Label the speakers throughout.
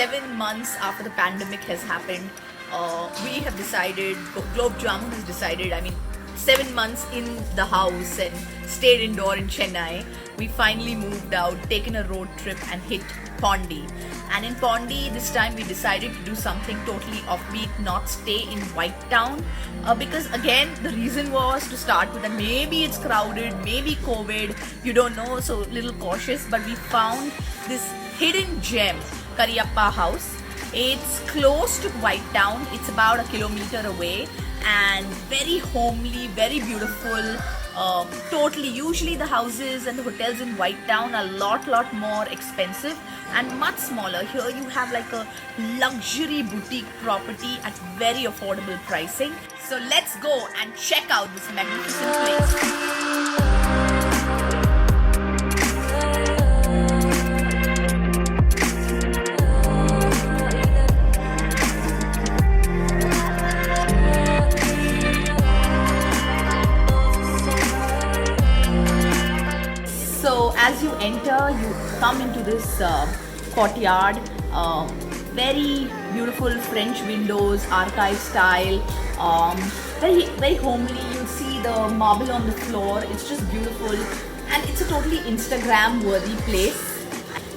Speaker 1: 7 months after the pandemic has happened, we have decided, Jamun has decided, 7 months in the house and stayed indoor in Chennai, we finally moved out, taken a road trip and hit Pondi. And in Pondi, this time we decided to do something totally offbeat, not stay in White Town. Because again, the reason was to start with that maybe it's crowded, maybe COVID, you don't know, so little cautious. But we found this hidden gem, Kariappa House. It's close to White Town, it's about a kilometer away, and very homely, very beautiful. Totally, usually the houses and the hotels in White Town are a lot more expensive and much smaller. Here you have like a luxury boutique property at very affordable pricing. So let's go and check out this magnificent place. So as you enter, you come into this courtyard, very beautiful French windows, archive style, very homely. You see the marble on the floor, it's just beautiful, and it's a totally Instagram worthy place.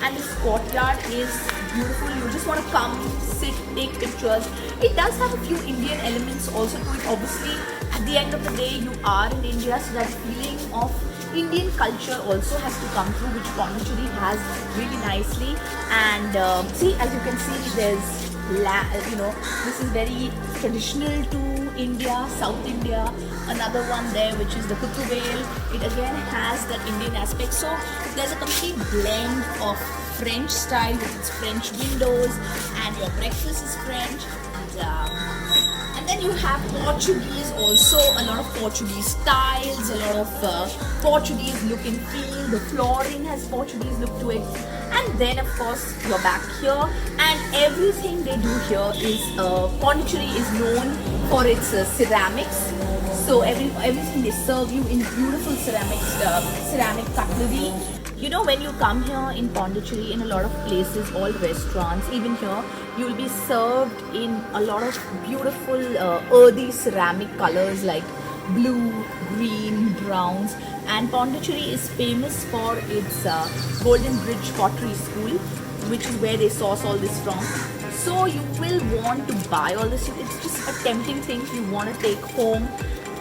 Speaker 1: And this courtyard is beautiful. You just want to come, sit, take pictures. It does have a few Indian elements also to it. Obviously, at the end of the day, you are in India, so that feeling of Indian culture also has to come through, which Pondicherry has really nicely. And see, as you can see, there's this is very traditional to India, South India. Another one there, which is the Kutuvel. It again has that Indian aspect. So there's a complete blend of French style with its French windows, and your breakfast is French. And then you have Portuguese also, a lot of Portuguese styles, a lot of Portuguese look and feel. The flooring has Portuguese look to it. And then of course you're back here, and everything they do here is, Pondicherry is known for its ceramics. So everything they serve you in beautiful ceramic cutlery. You know, when you come here in Pondicherry, in a lot of places, all restaurants, even here, you will be served in a lot of beautiful earthy ceramic colors like blue, green, browns. And Pondicherry is famous for its Golden Bridge Pottery School, which is where they source all this from. So you will want to buy all this. It's just a tempting thing you want to take home.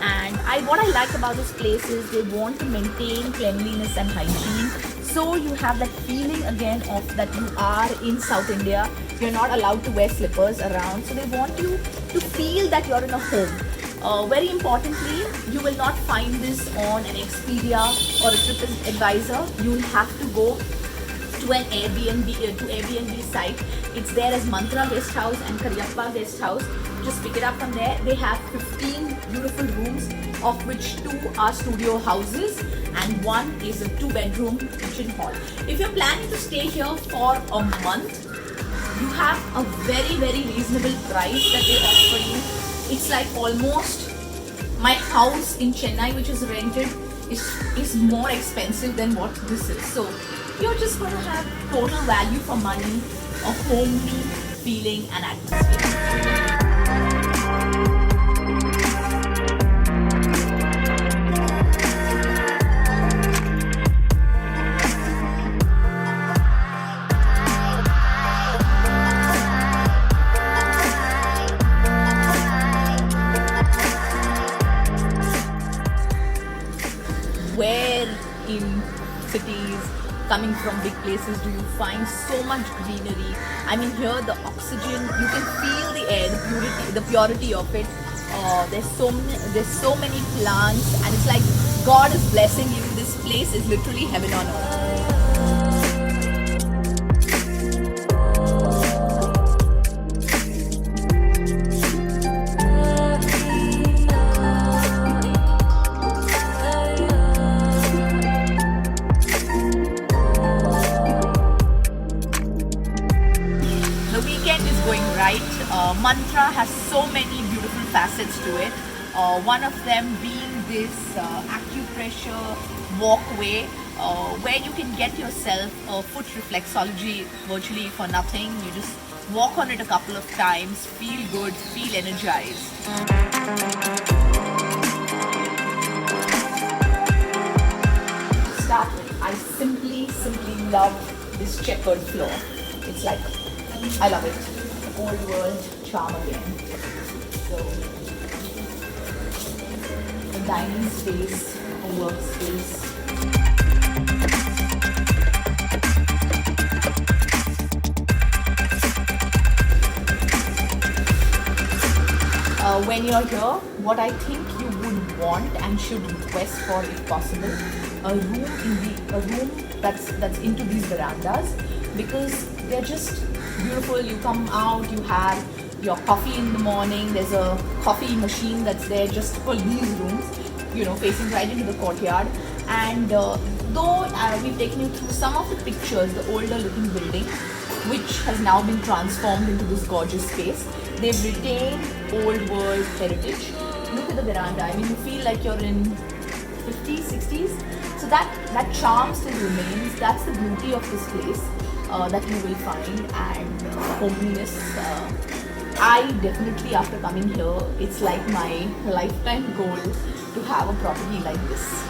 Speaker 1: And what I like about this place is they want to maintain cleanliness and hygiene. So you have that feeling again of that you are in South India. You're not allowed to wear slippers around. So they want you to feel that you're in a home. Very importantly, you will not find this on an Expedia or a TripAdvisor. You will have to go to an Airbnb site. It's there as Mantra Guest House and Kariappa Guest House. Just pick it up from there. They have 15 beautiful rooms, of which 2 are studio houses and 1 is a 2-bedroom kitchen hall. If you're planning to stay here for a month, you have a very reasonable price that they offer you. It's like almost my house in Chennai, which is rented, is more expensive than what this is. So you're just going to have total value for money, a homely feeling and atmosphere. Where in cities, coming from big places, do you find so much greenery? I mean, here the oxygen, you can feel the air, the purity of it. There's so many plants, and it's like God is blessing you. This place is literally heaven on earth. Mantra has so many beautiful facets to it. One of them being this acupressure walkway where you can get yourself a foot reflexology virtually for nothing. You just walk on it a couple of times, feel good, feel energized. To start with, I simply love this checkered floor. It's like, I love it. Old world charm again. So, a dining space, a workspace. When you're here, what I think you would want and should request for, if possible, a room that's into these verandas, because they're just beautiful. You come out, you have your coffee in the morning. There's a coffee machine that's there just for these rooms, facing right into the courtyard. And though we've taken you through some of the pictures, the older looking building, which has now been transformed into this gorgeous space, they've retained old world heritage. Look at the veranda. I mean, you feel like you're in 50s, 60s. So that charm still remains. That's the beauty of this place that you will find, and homeliness. I definitely, after coming here, it's like my lifetime goal to have a property like this.